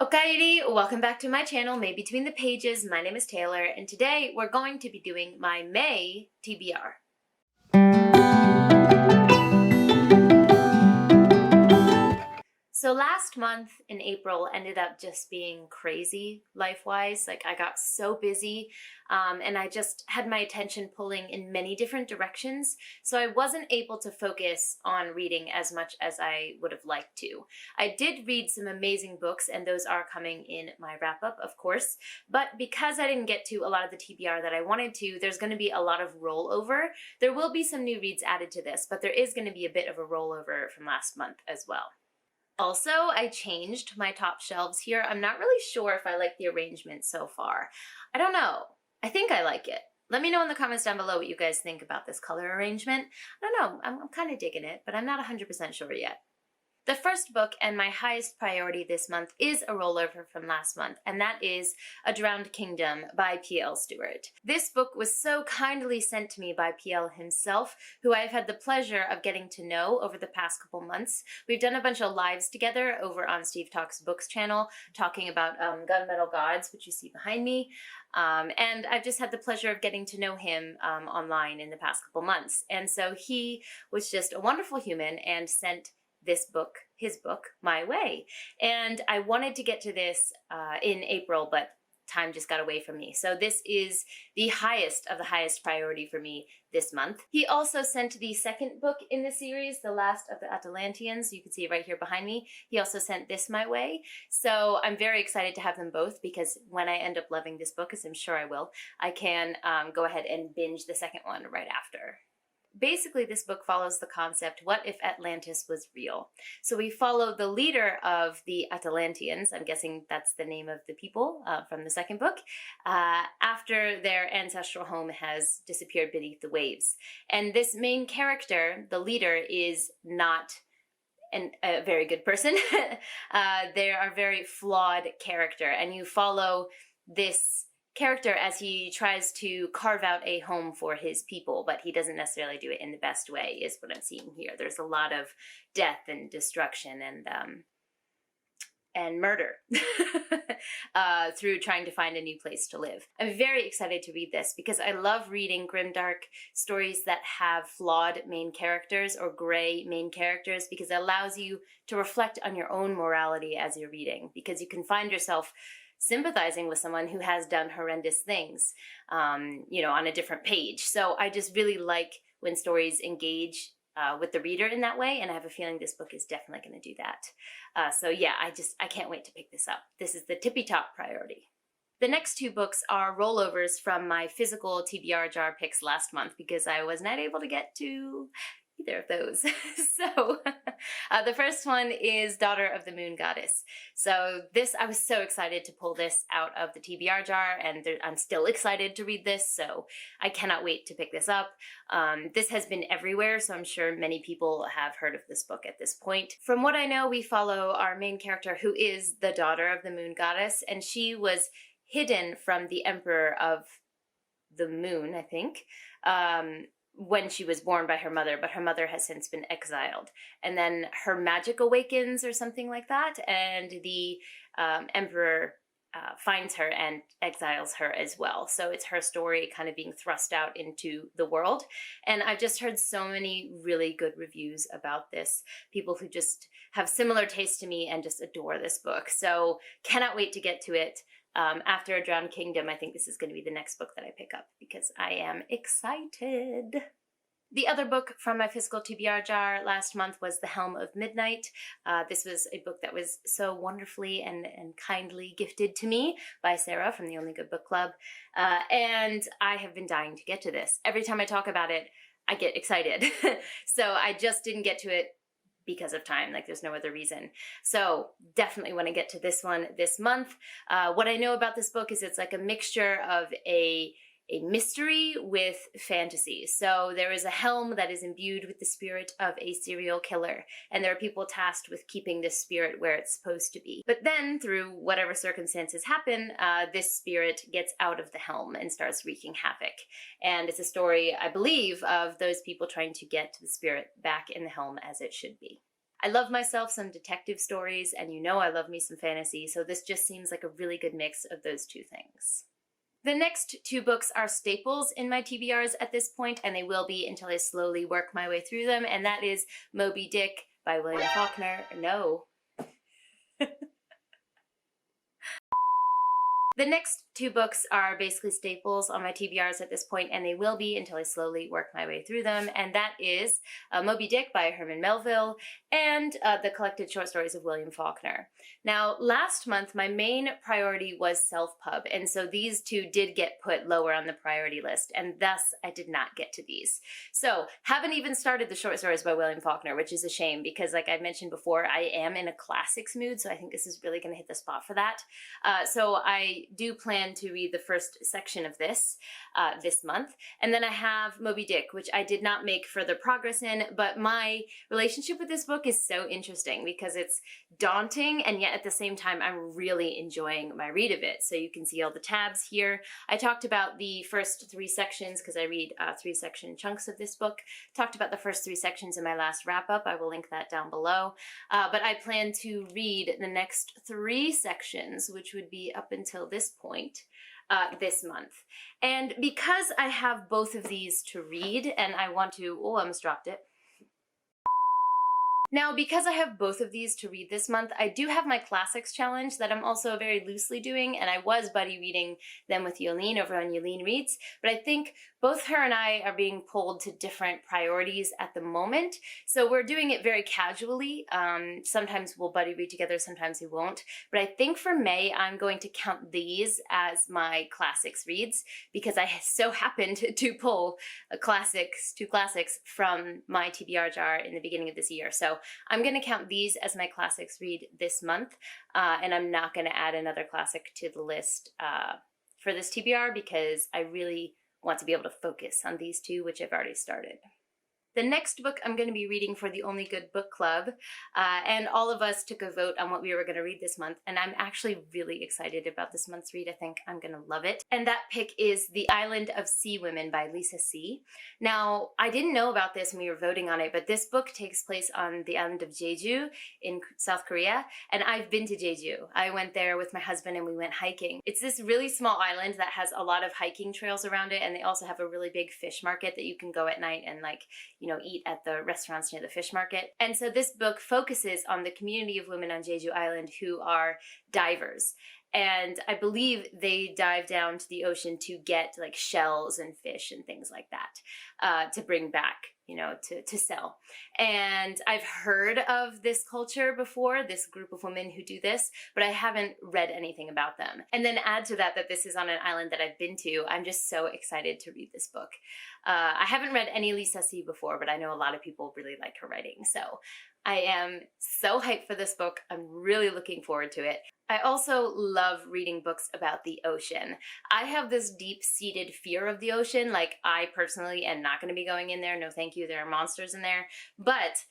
Okaeri, welcome back to my channel, May Between the Pages. My name is Taylor, and today we're going to be doing my May TBR. So last month in April ended up just being crazy life-wise. Like, I got so busy and I just had my attention pulling in many different directions. So I wasn't able to focus on reading as much as I would have liked to. I did read some amazing books, and those are coming in my wrap-up, of course. But because I didn't get to a lot of the TBR that I wanted to, there's going to be a lot of rollover. There will be some new reads added to this, but there is going to be a bit of a rollover from last month as well. Also, I changed my top shelves here. I'm not really sure if I like the arrangement so far. I don't know. I think I like it. Let me know in the comments down below what you guys think about this color arrangement. I don't know. I'm kind of digging it, but I'm not 100% sure yet. The first book and my highest priority this month is a rollover from last month, and that is A Drowned Kingdom by P.L. Stuart. This book was so kindly sent to me by P.L. himself, who I've had the pleasure of getting to know over the past couple months. We've done a bunch of lives together over on Steve Talks Books channel, talking about Gunmetal Gods, which you see behind me. And I've just had the pleasure of getting to know him online in the past couple months. And so he was just a wonderful human and sent his book, my way. And I wanted to get to this in April, but time just got away from me. So this is the highest of the highest priority for me this month. He also sent the second book in the series, The Last of the Atlanteans. You can see it right here behind me. He also sent this my way. So I'm very excited to have them both, because when I end up loving this book, as I'm sure I will, I can go ahead and binge the second one right after. Basically, this book follows the concept, what if Atlantis was real? So we follow the leader of the Atlanteans, I'm guessing that's the name of the people from the second book, after their ancestral home has disappeared beneath the waves. And this main character, the leader, is not a very good person. They are a very flawed character, and you follow this character as he tries to carve out a home for his people, but he doesn't necessarily do it in the best way, is what I'm seeing here. There's a lot of death and destruction and murder through trying to find a new place to live. I'm very excited to read this because I love reading grimdark stories that have flawed main characters or gray main characters, because it allows you to reflect on your own morality as you're reading, because you can find yourself sympathizing with someone who has done horrendous things, you know, on a different page. So I just really like when stories engage with the reader in that way, and I have a feeling this book is definitely going to do that. So yeah, I can't wait to pick this up. This is the tippy top priority. The next two books are rollovers from my physical TBR jar picks last month, because I was not able to get to either of those. So the first one is Daughter of the Moon Goddess. So this, I was so excited to pull this out of the TBR jar, and I'm still excited to read this, so I cannot wait to pick this up. This has been everywhere, so I'm sure many people have heard of this book at this point. From what I know, we follow our main character, who is the Daughter of the Moon Goddess, and she was hidden from the Emperor of the Moon, I think, when she was born by her mother, but her mother has since been exiled. And then her magic awakens or something like that, and the emperor finds her and exiles her as well. So it's her story kind of being thrust out into the world. And I've just heard so many really good reviews about this. People who just have similar taste to me and just adore this book. So cannot wait to get to it. After A Drowned Kingdom, I think this is going to be the next book that I pick up, because I am excited. The other book from my physical TBR jar last month was The Helm of Midnight. This was a book that was so wonderfully and kindly gifted to me by Sarah from the Only Good Book Club. And I have been dying to get to this. Every time I talk about it, I get excited. So I just didn't get to it because of time. Like, there's no other reason. So definitely want to get to this one this month. What I know about this book is it's like a mixture of a mystery with fantasy. So there is a helm that is imbued with the spirit of a serial killer, and there are people tasked with keeping this spirit where it's supposed to be. But then, through whatever circumstances happen, this spirit gets out of the helm and starts wreaking havoc. And it's a story, I believe, of those people trying to get the spirit back in the helm as it should be. I love myself some detective stories, and you know I love me some fantasy, so this just seems like a really good mix of those two things. The next two books are staples in my TBRs at this point, and they will be until I slowly work my way through them, and that is Moby Dick by William Faulkner. No. The next two books are basically staples on my TBRs at this point, and they will be until I slowly work my way through them, and that is Moby Dick by Herman Melville and the collected short stories of William Faulkner. Now, last month, my main priority was self-pub, and so these two did get put lower on the priority list, and thus I did not get to these. So, haven't even started the short stories by William Faulkner, which is a shame because, like I mentioned before, I am in a classics mood, so I think this is really going to hit the spot for that. So I do plan to read the first section of this this month. And then I have Moby Dick, which I did not make further progress in, but my relationship with this book is so interesting because it's daunting and yet at the same time I'm really enjoying my read of it. So you can see all the tabs here. I talked about the first 3 sections because I read 3-section chunks of this book. Talked about the first 3 sections in my last wrap-up. I will link that down below. But I plan to read the next 3 sections, which would be up until this point, this month. And because I have both of these to read and I want to, oh, I almost dropped it. Now, because I have both of these to read this month, I do have my classics challenge that I'm also very loosely doing, and I was buddy reading them with Yolene over on Yolene Reads, but I think both her and I are being pulled to different priorities at the moment, so we're doing it very casually. Sometimes we'll buddy read together, sometimes we won't, but I think for May, I'm going to count these as my classics reads, because I so happened to pull two classics from my TBR jar in the beginning of this year, so I'm going to count these as my classics read this month, and I'm not going to add another classic to the list for this TBR because I really want to be able to focus on these two, which I've already started. The next book I'm going to be reading for the Only Good Book Club, and all of us took a vote on what we were going to read this month, and I'm actually really excited about this month's read. I think I'm going to love it. And that pick is The Island of Sea Women by Lisa C. Now, I didn't know about this when we were voting on it, but this book takes place on the island of Jeju in South Korea, and I've been to Jeju. I went there with my husband and we went hiking. It's this really small island that has a lot of hiking trails around it, and they also have a really big fish market that you can go at night and eat at the restaurants near the fish market. And so this book focuses on the community of women on Jeju Island who are divers. And I believe they dive down to the ocean to get like shells and fish and things like that to bring back, to sell. And I've heard of this culture before, this group of women who do this, but I haven't read anything about them. And then add to that this is on an island that I've been to. I'm just so excited to read this book. I haven't read any Lisa C before, but I know a lot of people really like her writing. So I am so hyped for this book. I'm really looking forward to it. I also love reading books about the ocean. I have this deep-seated fear of the ocean. Like, I personally am not going to be going in there. No, thank you. There are monsters in there. But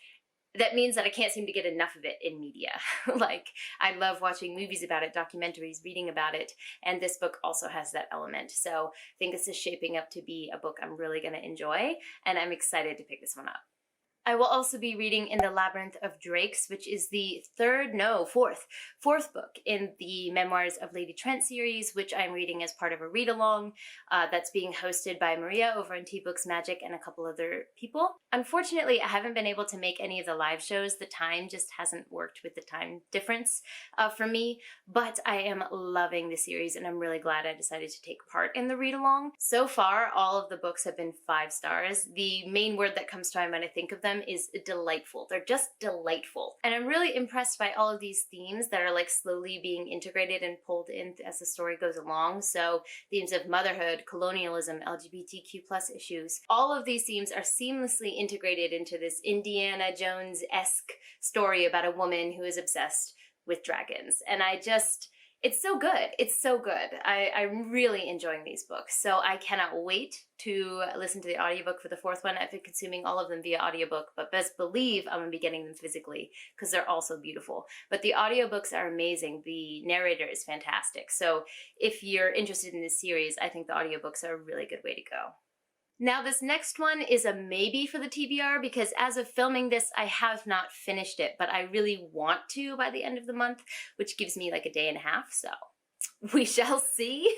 that means that I can't seem to get enough of it in media. I love watching movies about it, documentaries, reading about it, and this book also has that element. So I think this is shaping up to be a book I'm really going to enjoy, and I'm excited to pick this one up. I will also be reading In the Labyrinth of Drakes, which is the fourth book in the Memoirs of Lady Trent series, which I'm reading as part of a read-along that's being hosted by Maria over on T-Books Magic and a couple other people. Unfortunately, I haven't been able to make any of the live shows. The time just hasn't worked with the time difference for me, but I am loving the series and I'm really glad I decided to take part in the read-along. So far, all of the books have been 5 stars. The main word that comes to mind when I think of them is delightful. They're just delightful. And I'm really impressed by all of these themes that are slowly being integrated and pulled in as the story goes along. So themes of motherhood, colonialism, LGBTQ+ issues. All of these themes are seamlessly integrated into this Indiana Jones-esque story about a woman who is obsessed with dragons. And it's so good. It's so good. I'm really enjoying these books. So I cannot wait to listen to the audiobook for the 4th one. I've been consuming all of them via audiobook, but best believe I'm going to be getting them physically because they're all so beautiful. But the audiobooks are amazing. The narrator is fantastic. So if you're interested in this series, I think the audiobooks are a really good way to go. Now this next one is a maybe for the TBR because as of filming this, I have not finished it, but I really want to by the end of the month, which gives me like a day and a half, so we shall see.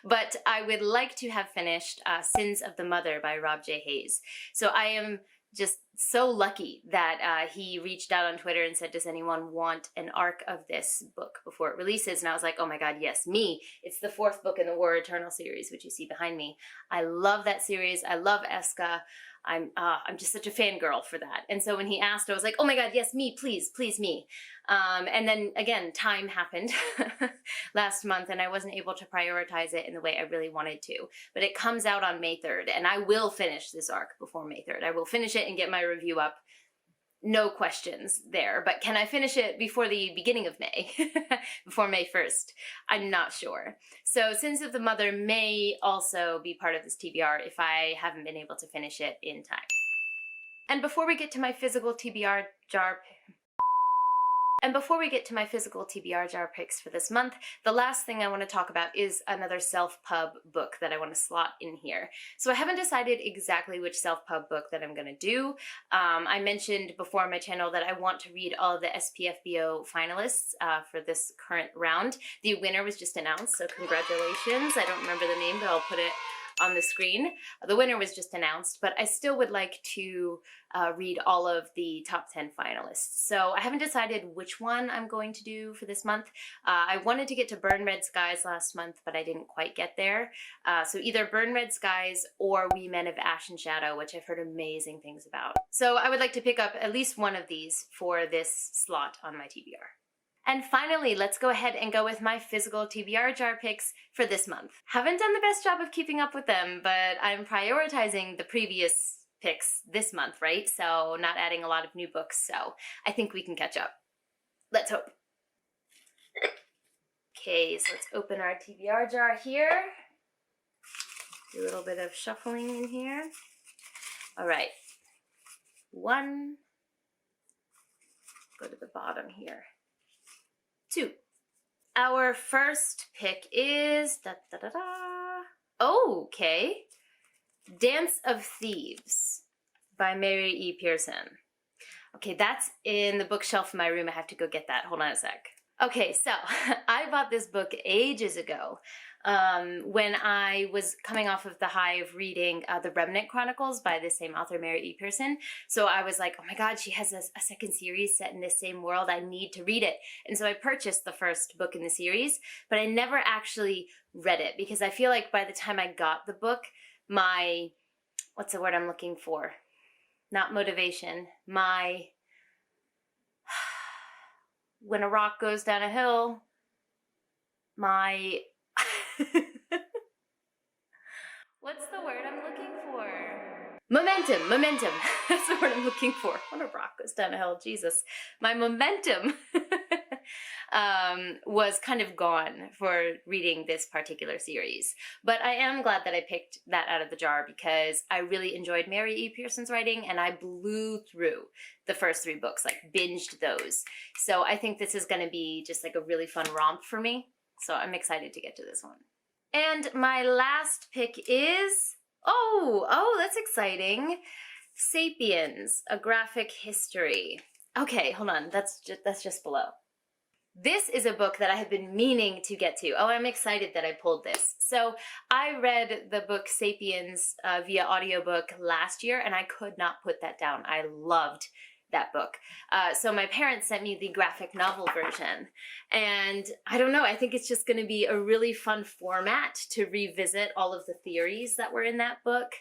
But I would like to have finished Sins of the Mother by Rob J. Hayes. So I am just so lucky that he reached out on Twitter and said, does anyone want an arc of this book before it releases? And I was like, oh my god, yes, me. It's the 4th book in the War Eternal series, which you see behind me. I love that series. I love Eska. I'm just such a fangirl for that. And so when he asked, I was like, oh my god, yes, me, please, please, me. And then again, time happened last month and I wasn't able to prioritize it in the way I really wanted to. But it comes out on May 3rd and I will finish this arc before May 3rd. I will finish it and get my review up. No questions there. But can I finish it before the beginning of May? Before May 1st? I'm not sure. So Sins of the Mother may also be part of this TBR if I haven't been able to finish it in time. And before we get to my physical TBR jar picks for this month, the last thing I want to talk about is another self-pub book that I want to slot in here. So I haven't decided exactly which self-pub book that I'm going to do. I mentioned before on my channel that I want to read all of the SPFBO finalists for this current round. The winner was just announced, so congratulations. I don't remember the name, but I'll put it on the screen. The winner was just announced, but I still would like to read all of the top 10 finalists. So I haven't decided which one I'm going to do for this month. I wanted to get to Burn Red Skies last month, but I didn't quite get there. So either Burn Red Skies or We Men of Ash and Shadow, which I've heard amazing things about. So I would like to pick up at least one of these for this slot on my TBR. And finally, let's go ahead and go with my physical TBR jar picks for this month. Haven't done the best job of keeping up with them, but I'm prioritizing the previous picks this month, right? So not adding a lot of new books, so I think we can catch up. Let's hope. Okay, so let's open our TBR jar here. Do a little bit of shuffling in here. All right. 1. Go to the bottom here. 2. Our first pick is okay. Dance of Thieves by Mary E. Pearson. Okay, that's in the bookshelf in my room. I have to go get that. Hold on a sec. Okay, so I bought this book ages ago when I was coming off of the high of reading The Remnant Chronicles by the same author, Mary E. Pearson. So I was like, oh my god, she has a second series set in this same world. I need to read it. And so I purchased the first book in the series, but I never actually read it because I feel like by the time I got the book, my, what's the word I'm looking for? Not motivation, my, when a rock goes down a hill, my, what's the word I'm looking for? Momentum. That's the word I'm looking for. When a rock goes down a hill, Jesus. My momentum was kind of gone for reading this particular series. But I am glad that I picked that out of the jar because I really enjoyed Mary E. Pearson's writing and I blew through the first 3 books, like binged those. So I think this is going to be just like a really fun romp for me. So I'm excited to get to this one. And my last pick is, oh, that's exciting. Sapiens, A Graphic History. Okay, hold on, that's just below. This is a book that I have been meaning to get to. Oh, I'm excited that I pulled this. So I read the book Sapiens via audiobook last year and I could not put that down. I loved that book. So my parents sent me the graphic novel version. And I don't know, I think it's just going to be a really fun format to revisit all of the theories that were in that book.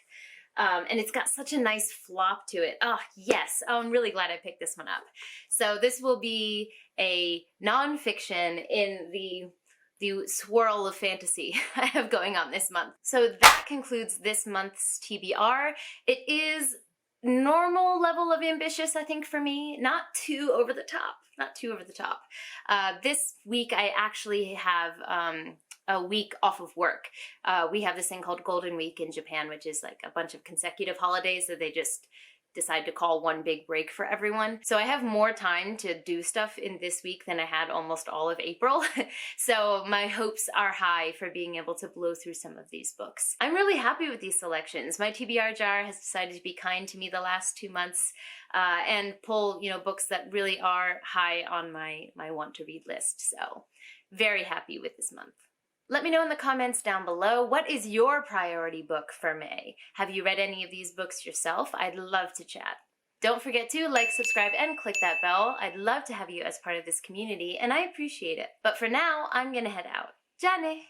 And it's got such a nice flop to it. Oh, yes. Oh, I'm really glad I picked this one up. So this will be a nonfiction in the swirl of fantasy I have going on this month. So that concludes this month's TBR. It is normal level of ambitious, I think, for me. Not too over the top. Not too over the top. This week I actually have a week off of work. We have this thing called Golden Week in Japan, which is like a bunch of consecutive holidays that they just decide to call one big break for everyone. So I have more time to do stuff in this week than I had almost all of April. So my hopes are high for being able to blow through some of these books. I'm really happy with these selections. My TBR jar has decided to be kind to me the last 2 months and pull, books that really are high on my want to read list. So very happy with this month. Let me know in the comments down below, what is your priority book for May? Have you read any of these books yourself? I'd love to chat. Don't forget to like, subscribe, and click that bell. I'd love to have you as part of this community, and I appreciate it. But for now, I'm gonna head out. Jane!